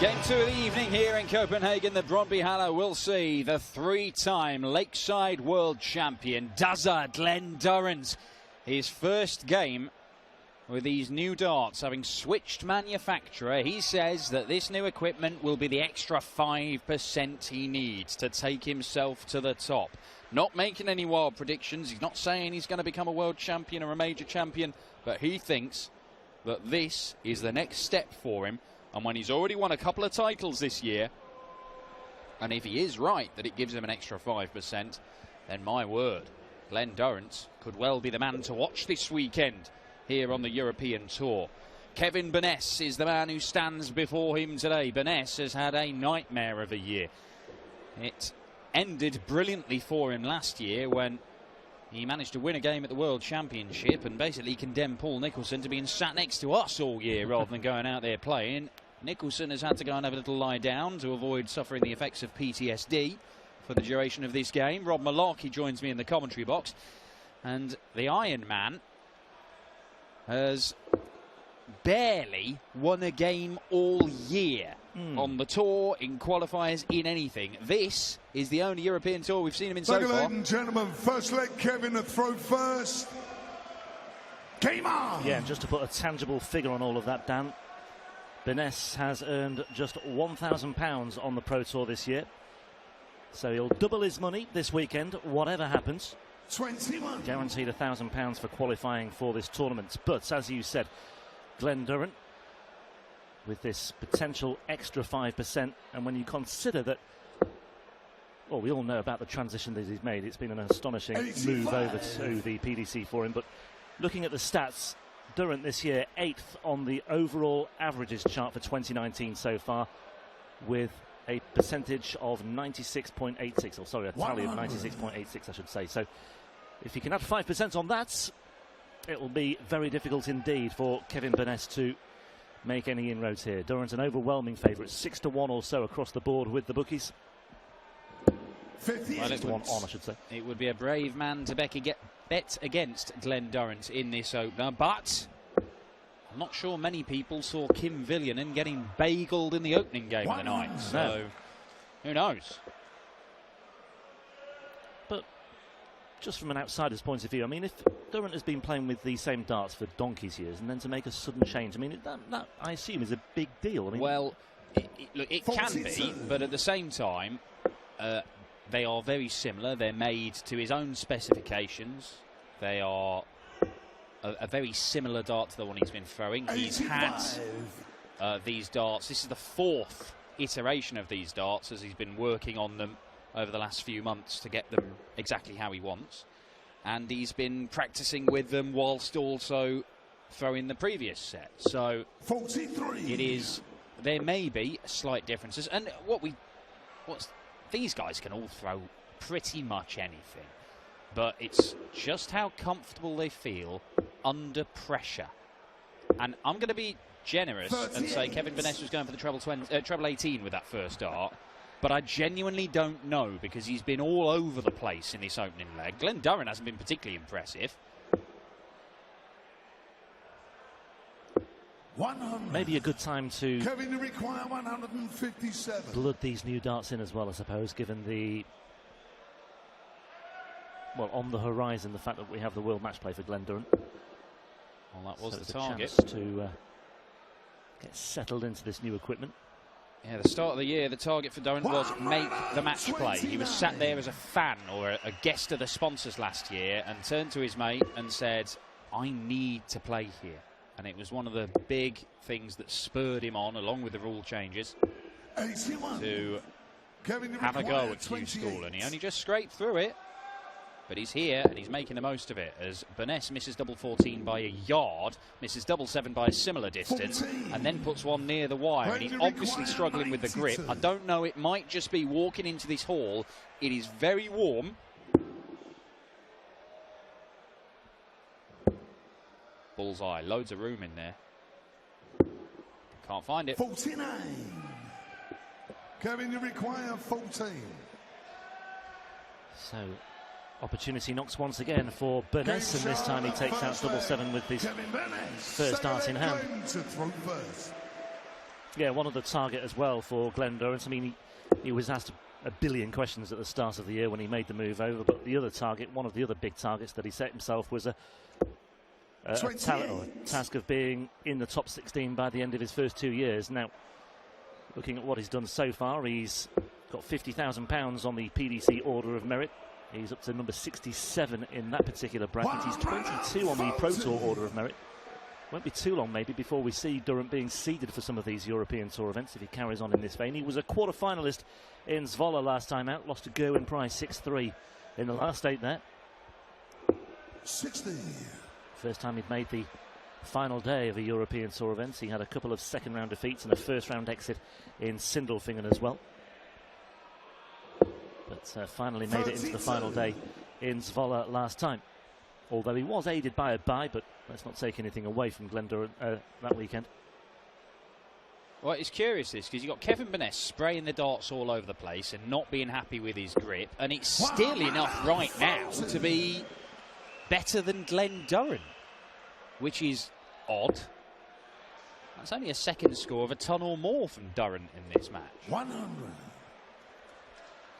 Game 2 of the evening here in Copenhagen. The Brøndby Haller will see the three-time Lakeside World Champion, Glenn Durrant. His first game with these new darts, having switched manufacturer. He says that this new equipment will be the extra 5% he needs to take himself to the top. Not making any wild predictions. He's not saying he's going to become a world champion or a major champion, but he thinks that this is the next step for him. And when he's already won a couple of titles this year, and if he is right that it gives him an extra 5%, then my word, Glenn Durrant could well be the man to watch this weekend here on the European Tour. Kevin Burness is the man who stands before him today. Burness has had a nightmare of a year. It ended brilliantly for him last year when he managed to win a game at the World Championship and basically condemned Paul Nicholson to being sat next to us all year rather than going out there playing. Nicholson has had to go and have a little lie down to avoid suffering the effects of PTSD for the duration of this game. Rob Malarkey joins me in the commentary box. And the Iron Man has barely won a game all year on the tour, in qualifiers, in anything. This is the only European Tour we've seen him in so far. Ladies and gentlemen, first let Kevin throw first. Game on! Yeah, and just to put a tangible figure on all of that, Dan, Burness has earned just £1,000 on the Pro Tour this year. So he'll double his money this weekend, whatever happens. 21. Guaranteed £1,000 for qualifying for this tournament. But as you said, Glenn Durrant, with this potential extra 5%, and when you consider that, well, we all know about the transition that he's made. It's been an astonishing 85. Move over to the PDC for him. But looking at the stats, Durrant this year 8th on the overall averages chart for 2019 so far, with a percentage of 96.86, or sorry, a tally of 96.86, I should say. So if you can add 5% on that, it will be very difficult indeed for Kevin Burness to make any inroads here. Durrant an overwhelming favourite, 6-1 or so across the board with the bookies. 6-1 on, I should say. It would be a brave man to bet against Glenn Durrant in this opener, but I'm not sure many people saw Kim Villianen getting bageled in the opening game of the night. So, who knows? But just from an outsider's point of view, I mean, if Durrant has been playing with the same darts for donkey's years, and then to make a sudden change, I mean, that I assume is a big deal. I mean, well, look, it can be, but at the same time, they are very similar. They're made to his own specifications. They are a very similar dart to the one he's been throwing. He's had these darts. This is the 4th iteration of these darts as he's been working on them over the last few months to get them exactly how he wants. And he's been practicing with them whilst also throwing the previous set. So 43. There may be slight differences. And these guys can all throw pretty much anything. But it's just how comfortable they feel under pressure. And I'm going to be generous and say Kevin Burness was going for the treble 18 with that first dart. But I genuinely don't know, because he's been all over the place in this opening leg. Glenn Durrant hasn't been particularly impressive. 100. maybe a good time to Kevin, you require 157. blood these new darts in as well, I suppose, given the, well, on the horizon, the fact that we have the world match play for Glenn Durrant. Well, that was so the target. a chance to get settled into this new equipment. Yeah, the start of the year, the target for Durrant was make the match play. He was sat there as a fan or a guest of the sponsors last year and turned to his mate and said, I need to play here. And it was one of the big things that spurred him on, along with the rule changes, 81. to Kevin, have a go at Q School. And he only just scraped through it. But he's here and he's making the most of it, as Burness misses double 14 by a yard, misses double 7 by a similar distance, 14. and then puts one near the wire. And he's obviously struggling with the grip. I don't know, it might just be walking into this hall. It is very warm. Bullseye, loads of room in there. Can't find it. 49. Kevin, you require 14. So, opportunity knocks once again for Burness, and this time he takes out double 7 with his first dart in hand. Yeah, one of the target as well for Glenn Durrant. I mean, he was asked a billion questions at the start of the year when he made the move over, but the other target, one of the other big targets that he set himself was a task of being in the top 16 by the end of his first 2 years. Now, looking at what he's done so far, he's got £50,000 on the PDC Order of Merit. He's up to number 67 in that particular bracket. He's 22 on the Pro Tour Order of Merit. Won't be too long maybe before we see Durrant being seeded for some of these European Tour events if he carries on in this vein. He was a quarter-finalist in Zwolle last time out, lost to Gerwin Price 6-3 in the last 8 there. 60. First time he'd made the final day of a European Tour events. He had a couple of second-round defeats and a first-round exit in Sindelfingen as well. But finally made it into the final day in Zwolle last time. Although he was aided by a bye, but let's not take anything away from Glenn Durrant that weekend. Well, it's curious this, because you've got Kevin Burness spraying the darts all over the place and not being happy with his grip, and it's still enough right now to be better than Glenn Durrant, which is odd. That's only a second score of a ton or more from Durrant in this match. 100.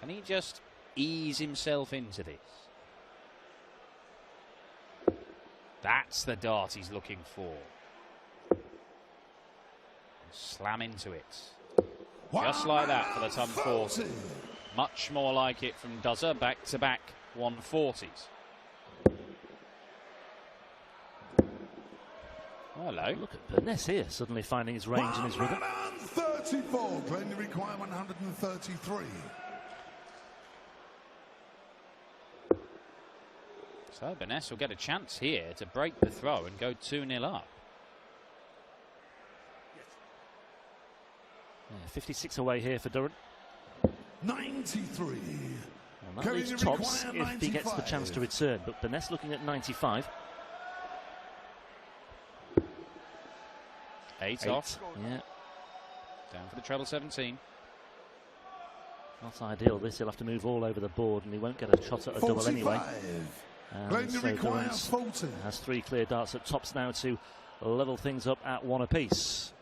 Can he just ease himself into this? That's the dart he's looking for. Slam into it. Just like that for the ton 40. Much more like it from Duzzer, back-to-back 140s. Hello. Look at Burness here, suddenly finding his range and his rhythm. 134. Glenn, you require 133. So Burness will get a chance here to break the throw and go 2-0 up. Yeah, 56 away here for Durrant. 93. Well, that leaves tops if he gets the chance to return, but Burness looking at 95. 8 off. Yeah. Down for the treble 17. Not ideal this, he'll have to move all over the board and he won't get a shot at a double anyway. And so Durrant has 3 clear darts at tops now to level things up at 1 apiece.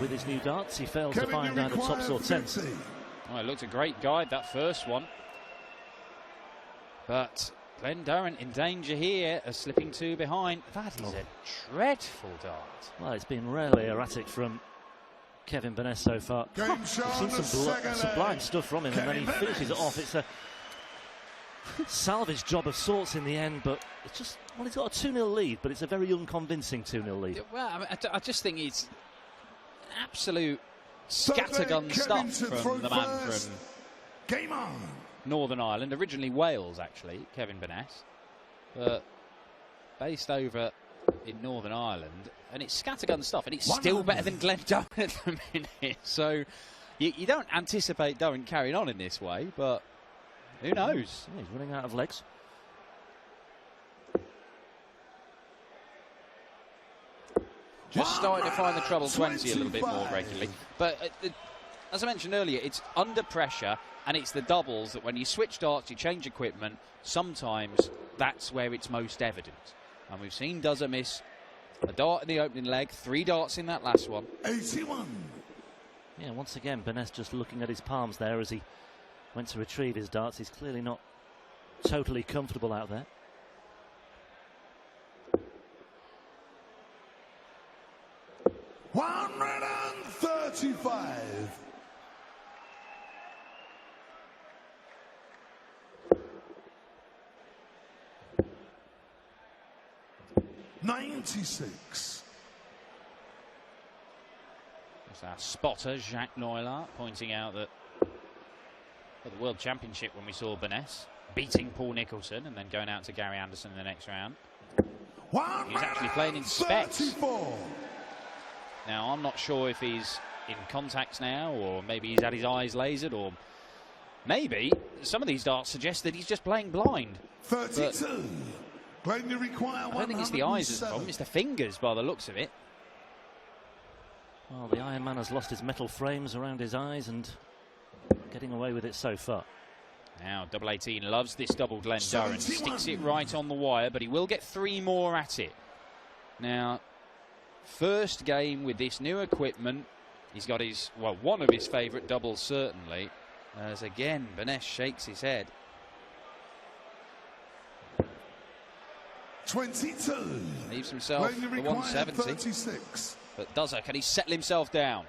With his new darts, he fails to find either tops or tens. Oh, it looked a great guide, that first one. But Glenn Durrant in danger here of slipping 2 behind. That is a dreadful dart. Well, it's been rarely erratic from Kevin Burness so far. We've seen some sublime stuff from him, and then he finishes it off. It's a salvage job of sorts in the end, but it's just, well, he's got a 2-0 lead, but it's a very unconvincing 2-0 lead. Well, I mean, I just think it's absolute scattergun stuff from the man from Game on. Northern Ireland, originally Wales actually, Kevin Burness, but based over in Northern Ireland, and it's scattergun stuff, and it's still better than Glenn Durrant at the minute. So you don't anticipate Durrant carrying on in this way, but who knows? Yeah, he's running out of legs. Just starting to find the treble 20 a little bit more regularly. But as I mentioned earlier, it's under pressure, and it's the doubles that when you switch darts, you change equipment, sometimes that's where it's most evident. And we've seen Duzzer miss a dart in the opening leg, 3 darts in that last one. 81. Yeah, once again, Burness just looking at his palms there as he went to retrieve his darts. He's clearly not totally comfortable out there. $135. 96. There's our spotter, Jacques Neulart, pointing out that at the World Championship when we saw Burness beating Paul Nicholson and then going out to Gary Anderson in the next round, he was actually playing in specs. Now, I'm not sure if he's in contacts now, or maybe he's had his eyes lasered, or maybe some of these darts suggest that he's just playing blind. 32. Glenn, you require I don't think it's the eyes as the problem, it's the fingers by the looks of it. Well, the Iron Man has lost his metal frames around his eyes and getting away with it so far. Now, double 18 loves this double Glenn Durrant. Sticks it right on the wire, but he will get 3 more at it. Now, first game with this new equipment. He's got his, well, one of his favourite doubles, certainly. As again, Burness shakes his head. 22. Leaves himself the 170. 36. But does it? Can he settle himself down?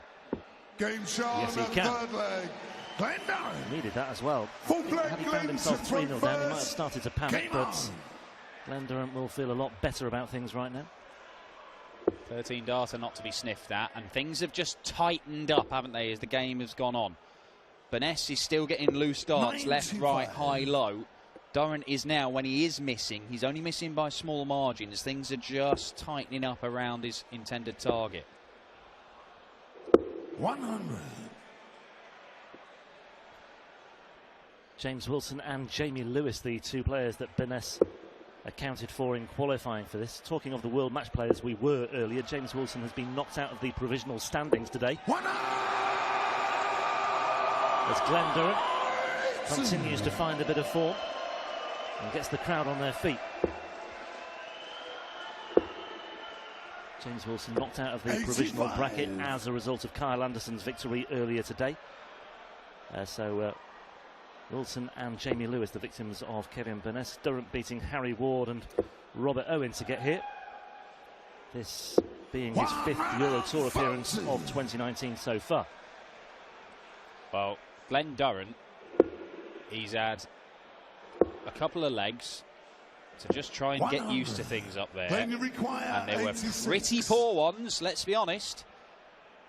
Game sharp. Yes, he of can. Third leg. Glenn Durrant. Needed that as well. Full leg. Had he found himself 3-0 down, he might have started to panic, but Glenn Durrant will feel a lot better about things right now. 13 data not to be sniffed at, and things have just tightened up, haven't they, as the game has gone on. Burness is still getting loose darts, 95. left, right, high, low. Durrant is now, when he is missing, he's only missing by small margins. Things are just tightening up around his intended target. 100. James Wilson and Jamie Lewis, the 2 players that Burness accounted for in qualifying for this. Talking of the world match players we were earlier, James Wilson has been knocked out of the provisional standings today. As Glenn Durrant continues to find a bit of form and gets the crowd on their feet. James Wilson knocked out of the provisional bracket as a result of Kyle Anderson's victory earlier today. Wilson and Jamie Lewis, the victims of Kevin Burness. Durrant beating Harry Ward and Robert Owen to get here. This being his 5th Euro Tour appearance of 2019 so far. Well, Glenn Durrant, he's had a couple of legs to just try and get used to things up there. And they were pretty poor ones, let's be honest.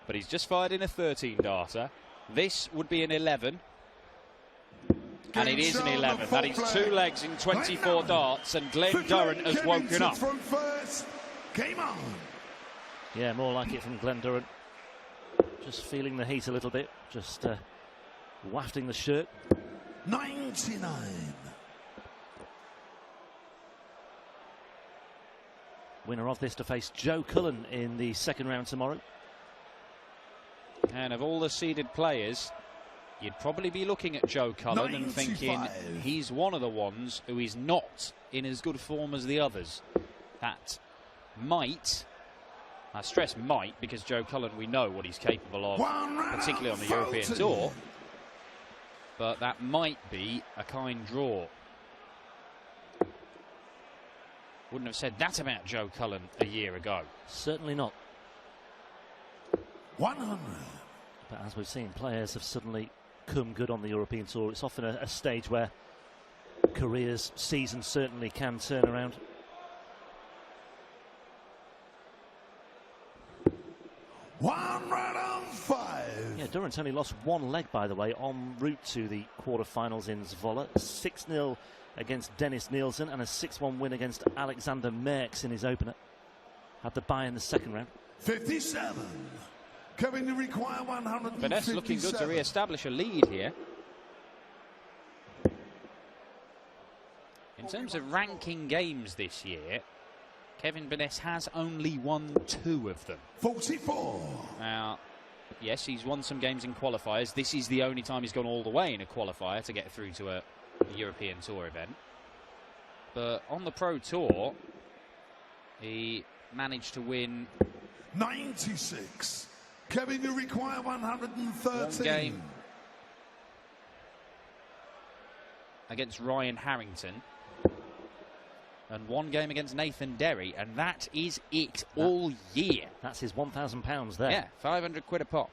But he's just fired in a 13 darter. This would be an 11. And it is an 11. That is 2 legs in 24 darts, and Glenn Durrant has woken up. Game on. Yeah, more like it from Glenn Durrant. Just feeling the heat a little bit, just wafting the shirt. 99. Winner of this to face Joe Cullen in the 2nd round tomorrow. And of all the seeded players, you'd probably be looking at Joe Cullen 95. And thinking he's one of the ones who is not in as good form as the others. That might, I stress might, because Joe Cullen, we know what he's capable of, particularly on the European Tour. But that might be a kind draw. Wouldn't have said that about Joe Cullen a year ago. Certainly not. 100. But as we've seen, players have suddenly come good on the European Tour. It's often a stage where careers, seasons certainly can turn around. Yeah, Durrant's only lost 1 leg, by the way, en route to the quarterfinals in Zwolle. 6-0 against Dennis Nielsen and a 6-1 win against Alexander Merckx in his opener. Had the bye in the 2nd round. 57. Kevin, you require 157. Burness looking good to re-establish a lead here. In terms of ranking games this year, Kevin Burness has only won 2 of them. 44. Now, yes, he's won some games in qualifiers. This is the only time he's gone all the way in a qualifier to get through to a European Tour event. But on the Pro Tour, he managed to win 96. Kevin, you require 113. 1 game against Ryan Harrington and 1 game against Nathan Derry, and that is it all year. That's his £1,000 there. Yeah, 500 quid a pop.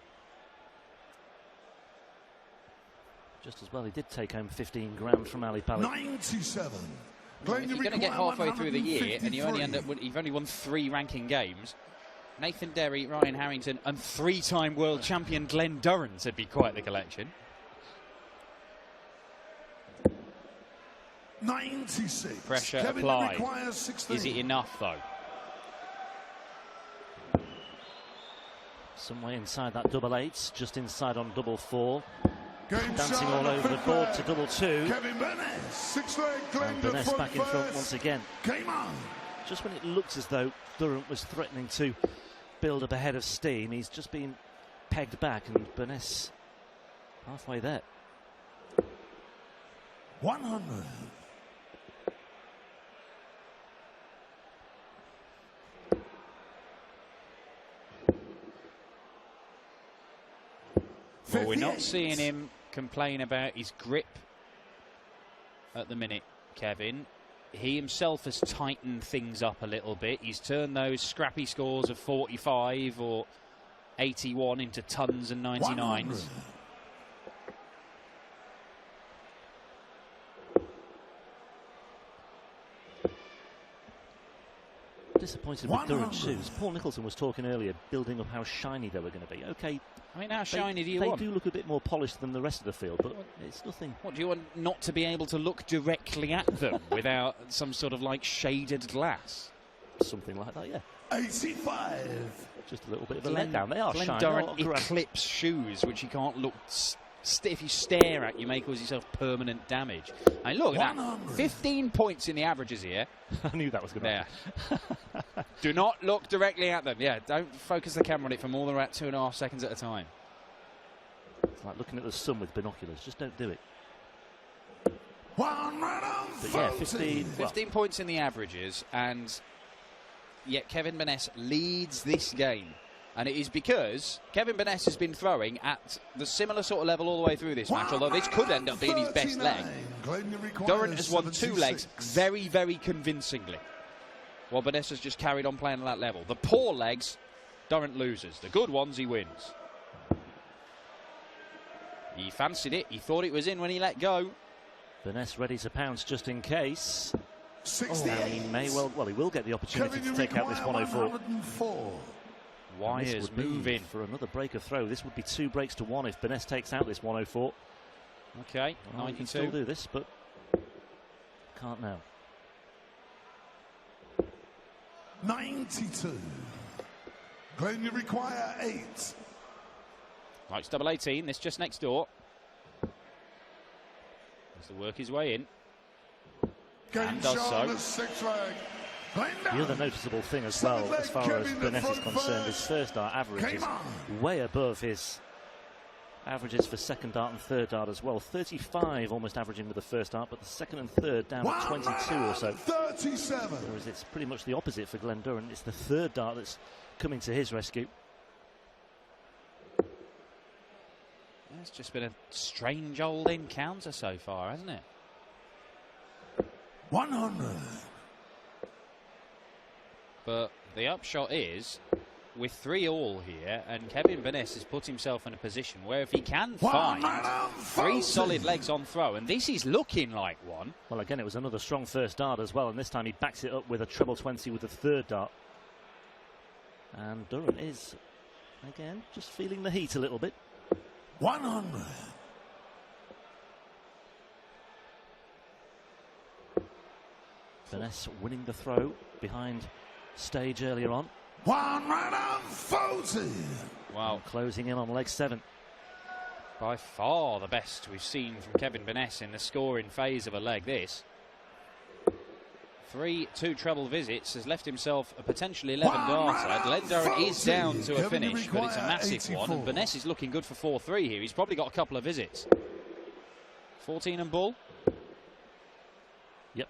Just as well, he did take home 15 grand from Ali Pally. 97. If you're going to get halfway through the year and you only you've only won 3 ranking games, Nathan Derry, Ryan Harrington and 3-time world champion Glenn Durrant would be quite the collection. 96. Pressure Kevin applied. Is it enough, though? Somewhere inside that double 8s, just inside on double 4. Game Dancing all over the board to double 2. Kevin Burness, 6 leg, Glenn And Burness back in front once again. Game on. Just when it looks as though Durrant was threatening to build up a head of steam, he's just been pegged back, and Burness halfway there. 100. Well, we're not seeing him complain about his grip at the minute, Kevin. He himself has tightened things up a little bit. He's turned those scrappy scores of 45 or 81 into tons and 99s. 100. Disappointed with Durrant's shoes. Paul Nicholson was talking earlier, building up how shiny they were going to be. Okay, I mean, how shiny do you want? They do look a bit more polished than the rest of the field, but it's nothing. What do you want? Not to be able to look directly at them without some sort of like shaded glass? Something like that, yeah. 85. Just a little bit of a letdown. They are Glenn shiny. Durrant Eclipse shoes, which you can't look. If you stare at, you may cause yourself permanent damage. I mean, look at that. 15 points in the averages here. I knew that was going to happen. Do not look directly at them. Yeah, don't focus the camera on it for more than about 2.5 seconds at a time. It's like looking at the sun with binoculars. Just don't do it. 140. But yeah, 15 points in the averages, and yet Kevin Burness leads this game. And it is because Kevin Burness has been throwing at the similar sort of level all the way through this match, although this could end up being his best leg. Durrant has won 2 legs very, very convincingly, while Burness has just carried on playing at that level. The poor legs, Durrant loses. The good ones, he wins. He fancied it. He thought it was in when he let go. Burness ready to pounce just in case. 68. And he may well, he will get the opportunity to take out this 104. Wires moving for another break of throw. This would be 2 breaks to 1 if Burness takes out this 104. Okay, well, 92. He can still do this, but can't now. 92. Glenn, you require 8. Likes double 18. This just next door. Has to work his way in. And does so. The other noticeable thing as well, as far as Burness is concerned, his first dart average is way above his averages for second dart and third dart as well. 35 almost averaging with the first dart, but the second and third down at 22 or so. 37. Whereas it's pretty much the opposite for Glenn Durrant. It's the third dart that's coming to his rescue. It's just been a strange old encounter so far, hasn't it? 100. But the upshot is, with 3-all here, and Kevin Burness has put himself in a position where if he can find 3 solid legs on throw, and this is looking like one. Well, again, it was another strong first dart as well, and this time he backs it up with a treble 20 with the third dart. And Durrant is, again, just feeling the heat a little bit. 100. Burness winning the throw behind stage earlier on. 140. Wow. Closing in on leg 7. By far the best we've seen from Kevin Burness in the scoring phase of a leg, this. 3 2-treble visits has left himself a potentially 11 darter. Glenn Durrant is down to a finish, but it's a massive one. And Burness is looking good for 4-3 here. He's probably got a couple of visits. 14 and ball. Yep.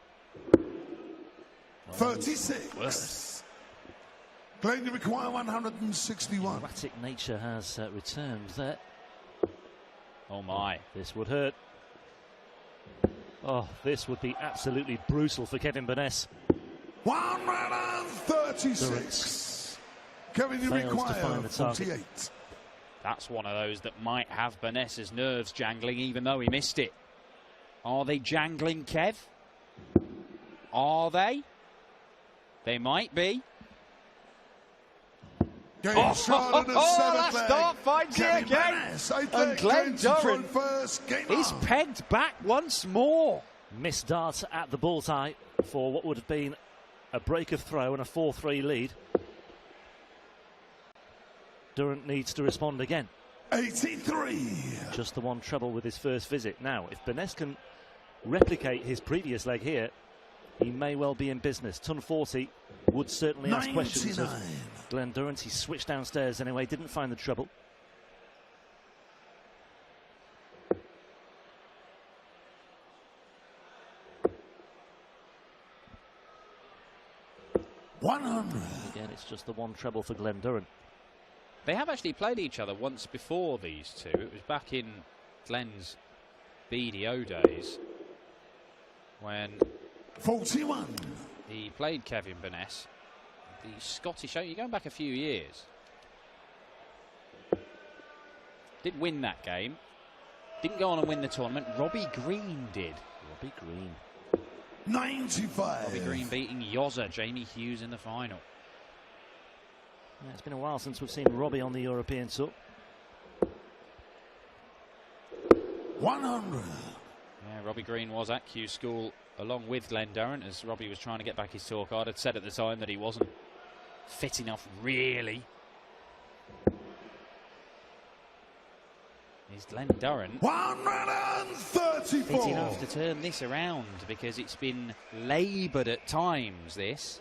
36. Glenn, you require 161. Erratic nature has returned there. Oh my. This would hurt. Oh, this would be absolutely brutal for Kevin Burness. 136. Kevin, you require 48. That's one of those that might have Burness's nerves jangling, even though he missed it. Are they jangling, Kev? Are they? They might be. Last start finds it again. And Glenn Durrant is pegged back once more. Missed dart at the bullseye for what would have been a break of throw and a 4-3 lead. Durrant needs to respond again. 83. Just the one treble with his first visit. Now, if Burness can replicate his previous leg here, he may well be in business. Ton 40 would certainly ask questions of Glenn Durrant. He switched downstairs anyway, didn't find the treble. 100. Again, it's just the one treble for Glen Durrant. They have actually played each other once before, these two. It was back in Glen's BDO days when 41. he played Kevin Burness. The Scottish, you're going back a few years. Did win that game. Didn't go on and win the tournament. Robbie Green did. Robbie Green. 95. Robbie Green beating Yozza, Jamie Hughes in the final. Yeah, it's been a while since we've seen Robbie on the European Tour. 100. Yeah, Robbie Green was at Q School along with Glen Durrant as Robbie was trying to get back his tour card. I'd said at the time that he wasn't fit enough, really. Is Glen Durrant 134. fit enough to turn this around? Because it's been laboured at times, this.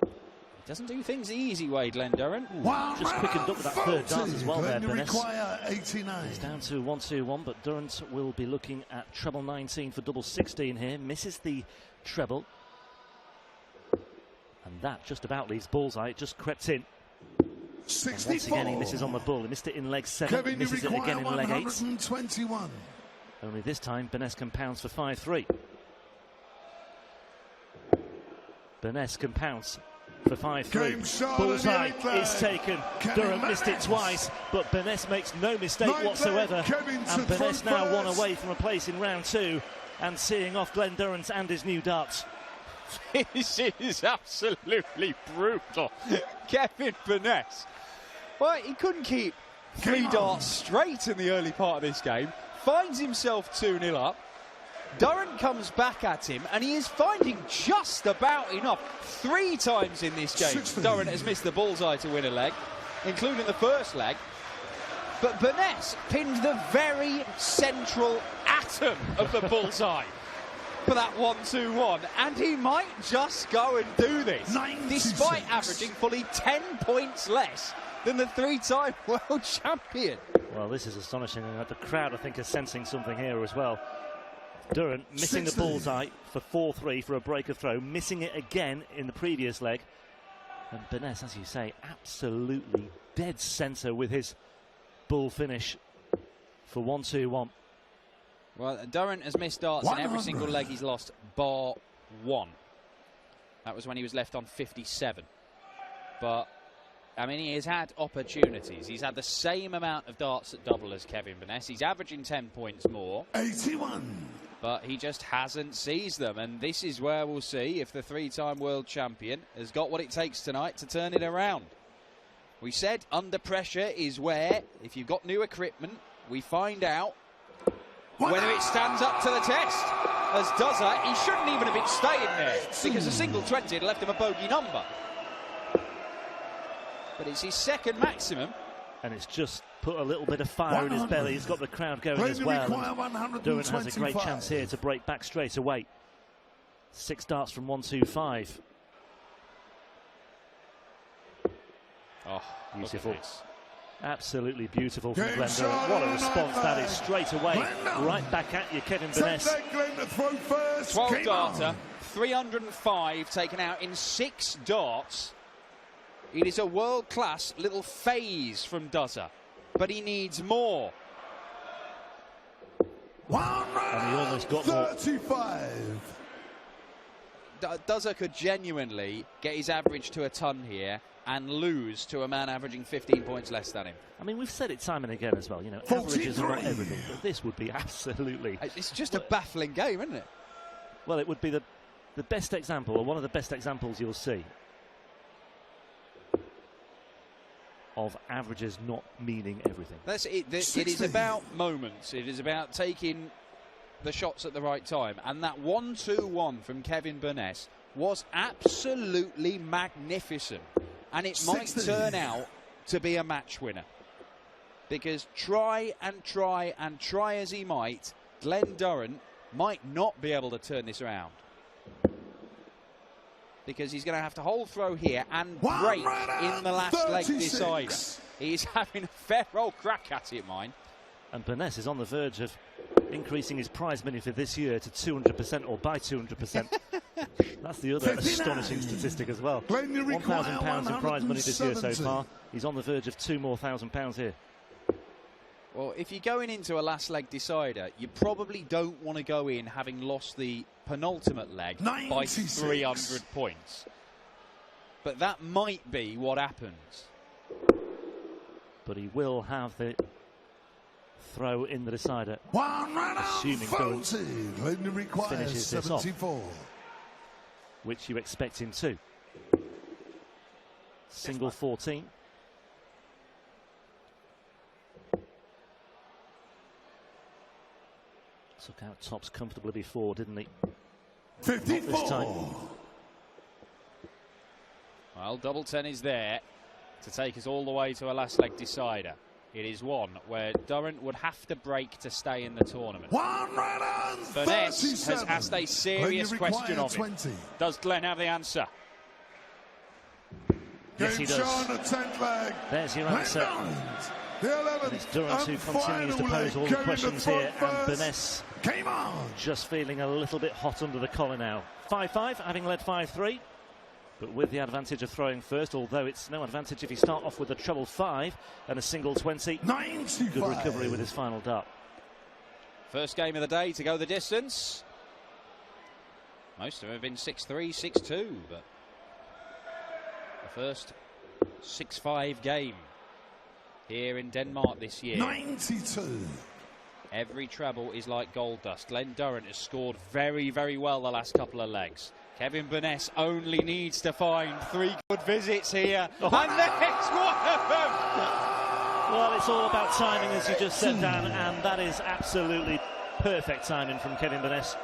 He doesn't do things the easy way, Glen Durrant. Just quickened up with that third dance as well there, Burness. Require 89. He's down to 1-2-1, but Durrant will be looking at treble 19 for double 16 here. Misses the treble. And that just about leaves bullseye. It just crept in. 64. And once again, he misses on the bull. He missed it in leg 7, Kevin, misses it again in leg 8. 121. Only this time, Burness compounds for 5-3. Burness compounds for 5-3. Bullseye is taken. Durrant missed it twice, but Burness makes no mistake whatsoever. And Burness now one away from a place in round 2 and seeing off Glen Durrant and his new darts. This is absolutely brutal. Kevin Burness. Well, he couldn't keep 3 darts straight in the early part of this game. Finds himself 2-0 up. Durrant comes back at him, and he is finding just about enough. 3 times in this game, Durrant has missed the bullseye to win a leg, including the first leg. But Burness pinned the very central atom of the bullseye for that 1-2-1, and he might just go and do this, 96. despite averaging fully 10 points less than the 3-time world champion. Well, this is astonishing, and the crowd, I think, is sensing something here as well. Durrant missing 60. the bullseye for 4-3 for a break of throw, missing it again in the previous leg. And Burness, as you say, absolutely dead centre with his bull finish for 1-2-1. Well, Durrant has missed darts in every single leg he's lost, bar 1. That was when he was left on 57. But, I mean, he has had opportunities. He's had the same amount of darts at double as Kevin Burness. He's averaging 10 points more. 81. But he just hasn't seized them. And this is where we'll see if the 3-time world champion has got what it takes tonight to turn it around. We said under pressure is where, if you've got new equipment, we find out whether it stands up to the test. As does that, he shouldn't even have been staying there because a single 20 had left him a bogey number. But it's his second maximum. And it's just put a little bit of fire in his belly. He's got the crowd going as well. Durrant has a great chance here to break back straight away. 6 darts from 1-2-5. Oh, beautiful. Absolutely beautiful from Glen Durrant. What a response that is straight away. Right back at you, Kevin Burness. 12 darter, 305 taken out in 6 darts. It is a world-class little phase from Duzza, but he needs more. And he almost got more. 35. Duzza could genuinely get his average to a ton here and lose to a man averaging 15 points less than him. I mean, we've said it time and again as well. You know, averages are not everything, but this would be absolutely... It's just a baffling game, isn't it? Well, it would be the best example, or one of the best examples you'll see, of averages not meaning everything. That's it. It is about moments. It is about taking the shots at the right time. And that 1-2-1 from Kevin Burness was absolutely magnificent. And it might turn out to be a match winner. Because try and try and try as he might, Glen Durrant might not be able to turn this around. Because he's going to have to hold throw here and break in the last leg decider. He's having a fair old crack at it, mind. And Burness is on the verge of increasing his prize money for this year to 200% or by 200%. That's the other astonishing statistic as well. £1,000 in prize money this year so far. He's on the verge of £2 more £1,000 here. Well, if you're going into a last leg decider, you probably don't want to go in having lost the penultimate leg 96. by 300 points. But that might be what happens. But he will have the throw in the decider, assuming Durrant finishes this off, which you expect him to. Single 14. Took out tops comfortably before, didn't he? 54. Not this time. Well, double 10 is there to take us all the way to a last leg decider. It is one where Durrant would have to break to stay in the tournament. Burness has asked a serious question of him. Does Glenn have the answer? Yes, he does. There's your answer. And it's Durrant who continues to pose all the questions here, and Burness just feeling a little bit hot under the collar now. 5-5, having led 5-3, but with the advantage of throwing first, although it's no advantage if you start off with a treble 5 and a single 20. 95. Good recovery with his final dart. First game of the day to go the distance. Most of them have been 6-3, 6-2, but the first 6-5 game here in Denmark this year. 92. Every treble is like gold dust. Glenn Durrant has scored very, very well the last couple of legs. Kevin Burness only needs to find 3 good visits here. And there's one of them! Well, it's all about timing, as you just said, Dan, and that is absolutely perfect timing from Kevin Burness.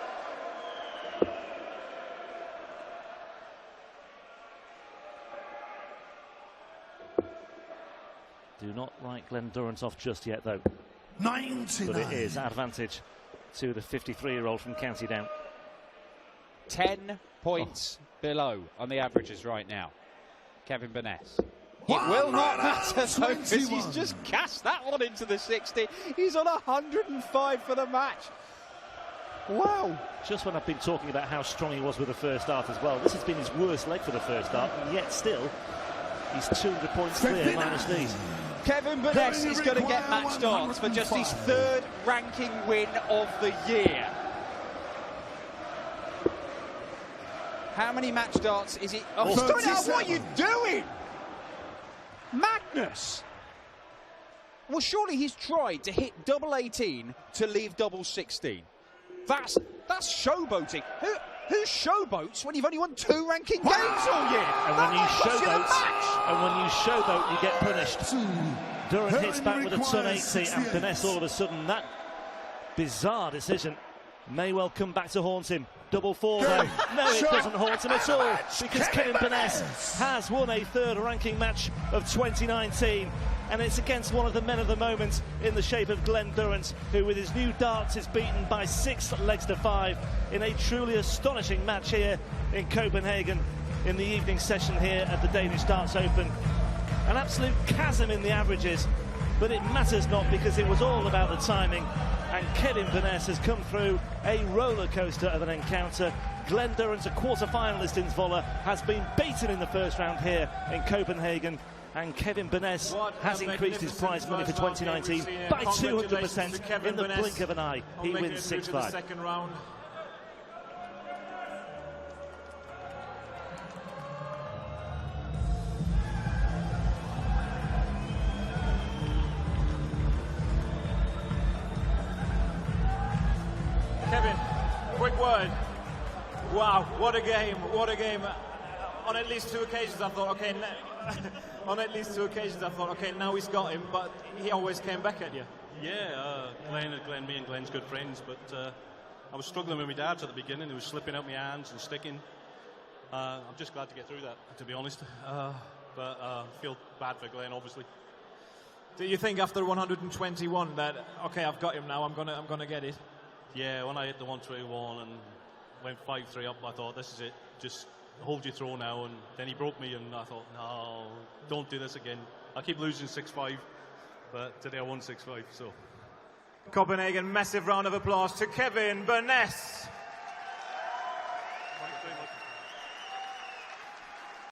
Do not write Glenn Durrant off just yet, though. 99. But it is advantage to the 53-year-old from County Down. 10 points below on the averages right now. Kevin Burness. It will not matter, though, because he's just cast that one into the 60. He's on 105 for the match. Wow. Just when I've been talking about how strong he was with the first dart as well, this has been his worst leg for the first dart, and yet still, he's 200 points clear minus these. Kevin Burness is going to get match darts for just his 3rd ranking win of the year. How many match darts is it? Oh, he's doing out. What are you doing? Madness. Well, surely he's tried to hit double 18 to leave double 16. That's showboating. Who showboats when you've only won 2 ranking games all year? And when you showboat, you get punished. Durrant hits back with a ton 80, and Burness all of a sudden, that bizarre decision may well come back to haunt him. Double 4 though. No, it doesn't haunt him at all, because Kevin Burness has won a 3rd ranking match of 2019, and it's against one of the men of the moment in the shape of Glenn Durrant, who with his new darts is beaten by 6 legs to 5 in a truly astonishing match here in Copenhagen in the evening session here at the Danish Darts Open. An absolute chasm in the averages, but it matters not, because it was all about the timing, and Kevin Burness has come through a roller coaster of an encounter. Glenn Durrant, a quarter-finalist in Zwolle, has been beaten in the first round here in Copenhagen, and Kevin Burness has increased his prize money for 2019 by 200% in the blink of an eye. He wins 6-5. Kevin, quick word. Wow, what a game, what a game. On at least 2 occasions I thought, okay, now he's got him, but he always came back at you. Yeah, me and Glenn's good friends, but I was struggling with my darts at the beginning. It was slipping out my hands and sticking. I'm just glad to get through that, to be honest. But I feel bad for Glenn, obviously. Do you think after 121 that, okay, I've got him now, I'm gonna get it? Yeah, when I hit the 121 and went 5-3 up, I thought, this is it. Just hold your throw now. And then he broke me, and I thought, no, don't do this again. I keep losing 6-5, but today I won 6-5, so. Copenhagen, massive round of applause to Kevin Burness. Thank you very much.